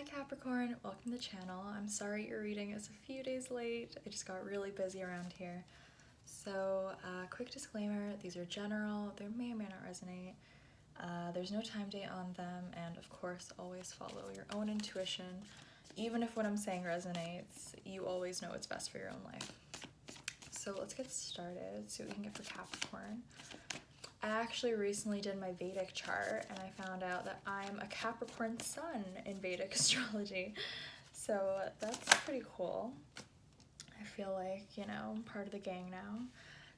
Hi Capricorn, welcome to the channel. I'm sorry your reading is a few days late. I just got really busy around here. So, quick disclaimer, these are general, they may or may not resonate. There's no time date on them, and of course, always follow your own intuition. Even if what I'm saying resonates, you always know what's best for your own life. So let's get started, see what we can get for Capricorn. I actually recently did my Vedic chart and I found out that I'm a Capricorn sun in Vedic astrology. So that's pretty cool. I feel like, I'm part of the gang now.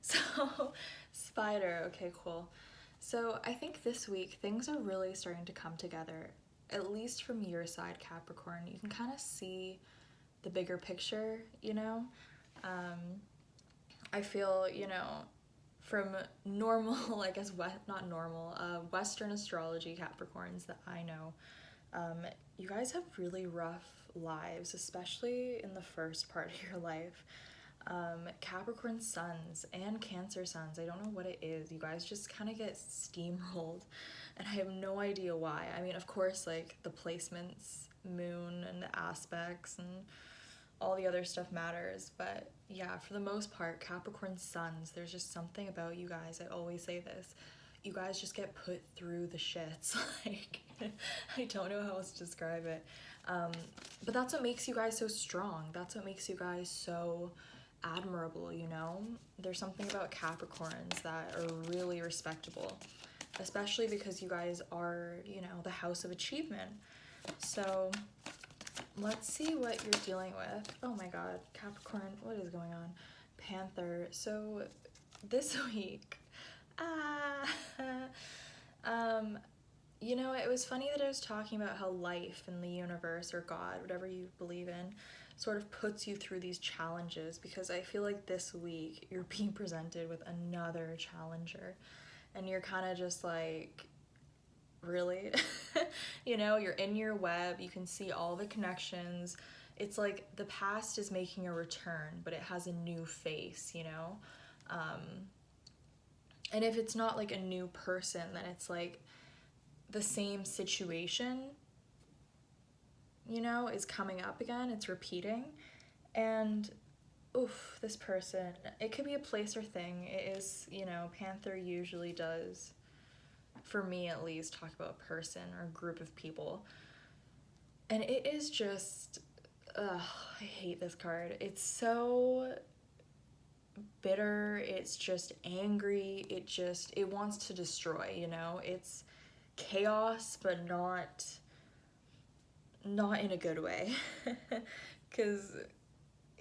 So, Spider, okay, cool. So I think this week things are really starting to come together, at least from your side, Capricorn. You can kind of see the bigger picture, I feel, from normal, I guess, not normal, Western astrology Capricorns that I know, you guys have really rough lives, especially in the first part of your life. Capricorn suns and Cancer suns, I don't know what it is. You guys just kind of get steamrolled, and I have no idea why. I mean, of course, like the placements, moon, and the aspects, and all the other stuff matters, but yeah, for the most part, Capricorn suns, there's just something about you guys. I always say this, you guys just get put through the shits. Like, I don't know how else to describe it, but that's what makes you guys so strong. That's what makes you guys so admirable. There's something about Capricorns that are really respectable, especially because you guys are, the house of achievement. So let's see what you're dealing with. Oh my god, Capricorn, what is going on? Panther. So this week, it was funny that I was talking about how life and the universe or God, whatever you believe in, sort of puts you through these challenges, because I feel like this week you're being presented with another challenger and you're kind of just like, really? You're in your web, you can see all the connections. It's like the past is making a return, but it has a new face, and if it's not like a new person, then it's like the same situation, is coming up again, it's repeating. And oof, this person, it could be a place or thing. It is, Panther usually does, for me at least, talk about a person or a group of people. And it is just, I hate this card. It's so bitter, it's just angry, it wants to destroy, It's chaos, but not in a good way. Because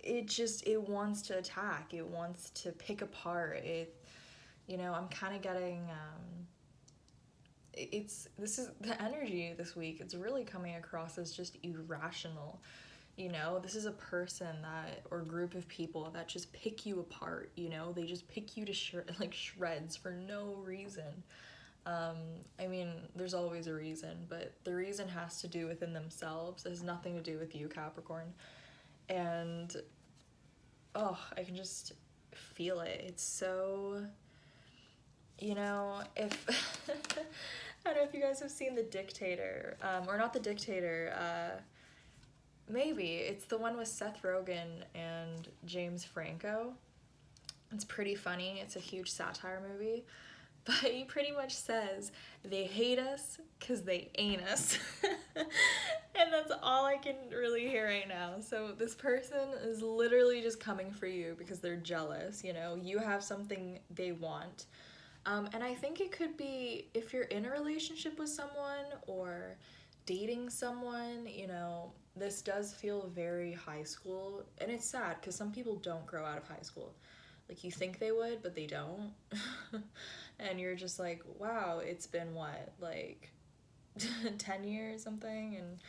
it wants to attack, it wants to pick apart, I'm kind of getting, this is the energy this week. It's really coming across as just irrational. This is a person that, or group of people that just pick you apart. They just pick you to shreds for no reason. I mean, there's always a reason, but the reason has to do within themselves. It has nothing to do with you, Capricorn. And I can just feel it. It's so, if I don't know if you guys have seen The Dictator, or not The Dictator, maybe. It's the one with Seth Rogen and James Franco. It's pretty funny. It's a huge satire movie. But he pretty much says, they hate us because they ain't us. And that's all I can really hear right now. So this person is literally just coming for you because they're jealous, You have something they want. And I think it could be if you're in a relationship with someone or dating someone, this does feel very high school. And it's sad because some people don't grow out of high school. Like, you think they would, but they don't. And you're just like, wow, it's been what, like 10 years something? And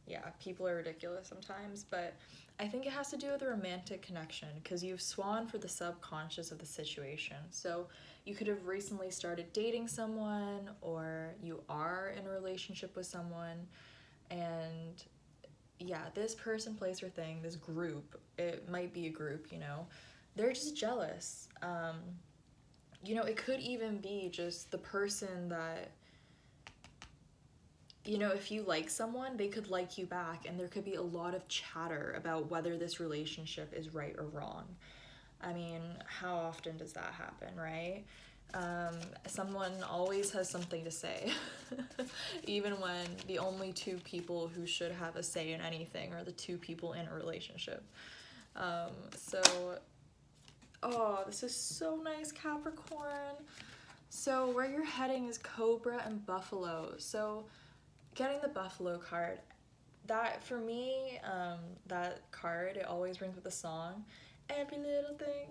yeah, people are ridiculous sometimes, but I think it has to do with a romantic connection, because you've swan for the subconscious of the situation. So you could have recently started dating someone, or you are in a relationship with someone, and yeah, this person, place, or thing, this group, it might be a group, they're just jealous. It could even be just the person that you know, if you like someone, they could like you back, and there could be a lot of chatter about whether this relationship is right or wrong. I mean, how often does that happen, right? Someone always has something to say, even when the only two people who should have a say in anything are the two people in a relationship. So, oh, this is so nice, Capricorn. So, where you're heading is Cobra and Buffalo. So, getting the Buffalo card, that for me, that card, it always rings with a song. Every little thing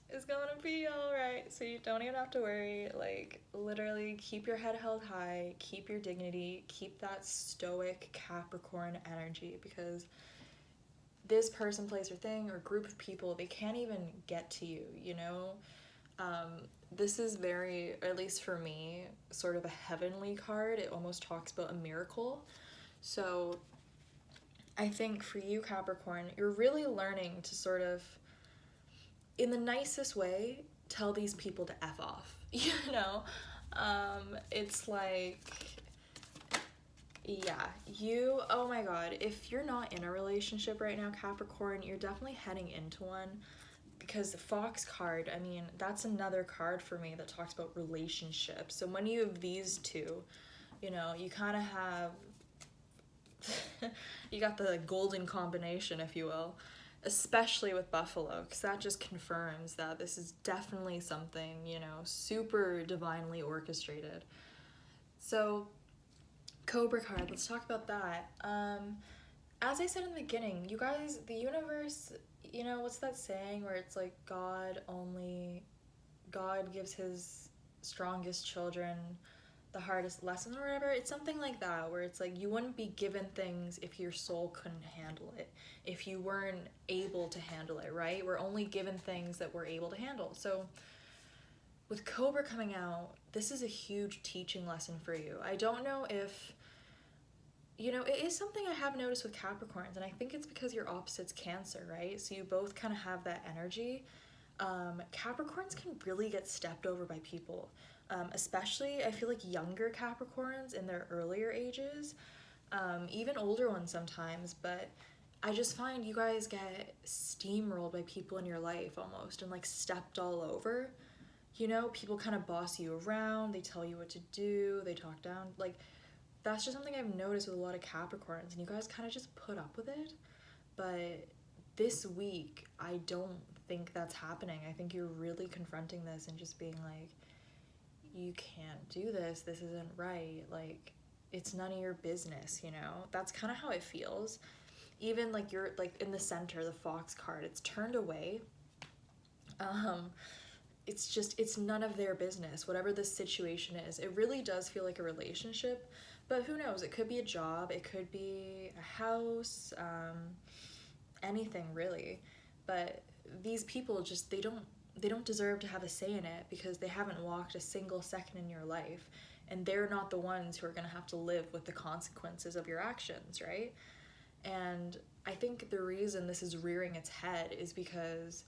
is gonna be alright. So you don't even have to worry. Like, literally, keep your head held high, keep your dignity, keep that stoic Capricorn energy, because this person, place, or thing, or group of people, they can't even get to you, you know? This is very, or at least for me, sort of a heavenly card. It almost talks about a miracle. So I think for you, Capricorn, you're really learning to sort of, in the nicest way, tell these people to F off. You know? It's like, yeah, you, oh my god, if you're not in a relationship right now, Capricorn, you're definitely heading into one. Because the Fox card, I mean, that's another card for me that talks about relationships. So when you have these two, you know, you kind of have, you got the golden combination, if you will, especially with Buffalo, because that just confirms that this is definitely something, you know, super divinely orchestrated. So, Cobra card, let's talk about that. As I said in the beginning, you guys, the universe, you know, what's that saying where it's like God gives his strongest children the hardest lesson or whatever? It's something like that, where it's like you wouldn't be given things if your soul couldn't handle it, if you weren't able to handle it, right? We're only given things that we're able to handle. So with Cobra coming out, this is a huge teaching lesson for you. I don't know if, you know, it is something I have noticed with Capricorns, and I think it's because your opposite's Cancer, right? So you both kind of have that energy. Capricorns can really get stepped over by people, especially I feel like younger Capricorns in their earlier ages, even older ones sometimes, but I just find you guys get steamrolled by people in your life almost, and like stepped all over. You know, people kind of boss you around, they tell you what to do, they talk down, like, that's just something I've noticed with a lot of Capricorns, and you guys kind of just put up with it. But this week, I don't think that's happening. I think you're really confronting this and just being like, you can't do this, this isn't right, like, it's none of your business, you know? That's kind of how it feels. Even like you're like in the center, the Fox card, it's turned away. It's just, it's none of their business, whatever the situation is. It really does feel like a relationship, but who knows? It could be a job, it could be a house, anything really. But these people just, they don't deserve to have a say in it, because they haven't walked a single second in your life, and they're not the ones who are going to have to live with the consequences of your actions, right? And I think the reason this is rearing its head is because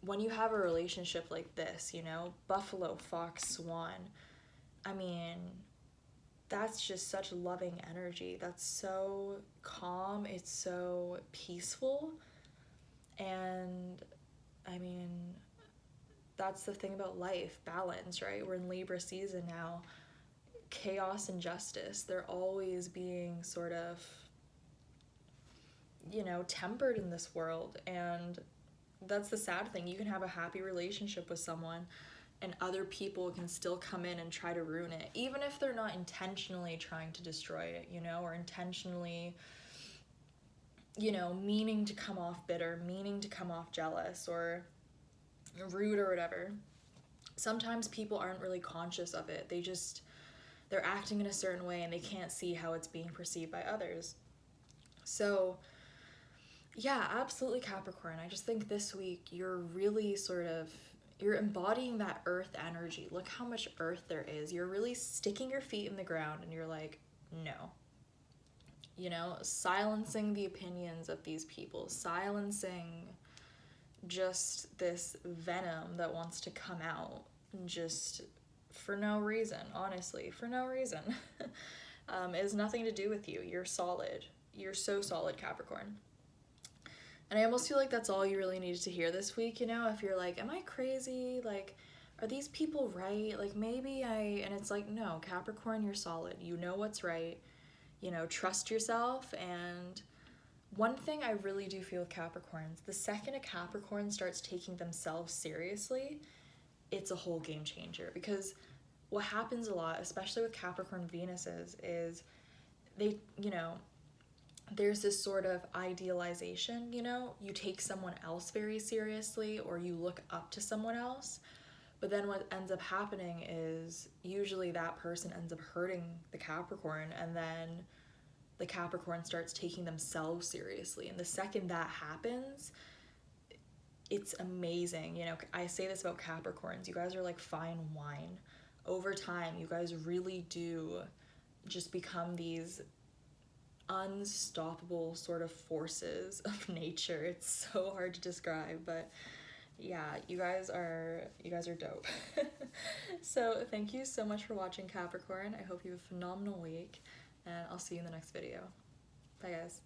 when you have a relationship like this, you know, Buffalo, Fox, Swan, I mean, that's just such loving energy. That's so calm, it's so peaceful. And I mean, that's the thing about life, balance, right? We're in Libra season now. Chaos and justice, they're always being sort of, you know, tempered in this world. And that's the sad thing. You can have a happy relationship with someone, and other people can still come in and try to ruin it, even if they're not intentionally trying to destroy it, you know, or intentionally, you know, meaning to come off bitter, meaning to come off jealous or rude or whatever. Sometimes people aren't really conscious of it. They're acting in a certain way, and they can't see how it's being perceived by others. So yeah, absolutely, Capricorn. I just think this week you're really sort of, you're embodying that earth energy. Look how much earth there is. You're really sticking your feet in the ground, and you're like, no. You know, silencing the opinions of these people, silencing just this venom that wants to come out, just for no reason, honestly, for no reason. It has nothing to do with you. You're solid. You're so solid, Capricorn. And I almost feel like that's all you really needed to hear this week, you know? If you're like, am I crazy? Like, are these people right? Like, maybe and it's like, no, Capricorn, you're solid. You know what's right. You know, trust yourself. And one thing I really do feel with Capricorns, the second a Capricorn starts taking themselves seriously, it's a whole game changer. Because what happens a lot, especially with Capricorn Venuses, is they, you know, there's this sort of idealization, you know? You take someone else very seriously or you look up to someone else. But then what ends up happening is usually that person ends up hurting the Capricorn, and then the Capricorn starts taking themselves seriously. And the second that happens, it's amazing. You know, I say this about Capricorns. You guys are like fine wine. Over time, you guys really do just become these unstoppable sort of forces of nature. It's so hard to describe, but yeah, you guys are dope. So thank you so much for watching, Capricorn. I hope you have a phenomenal week, and I'll see you in the next video. Bye, guys.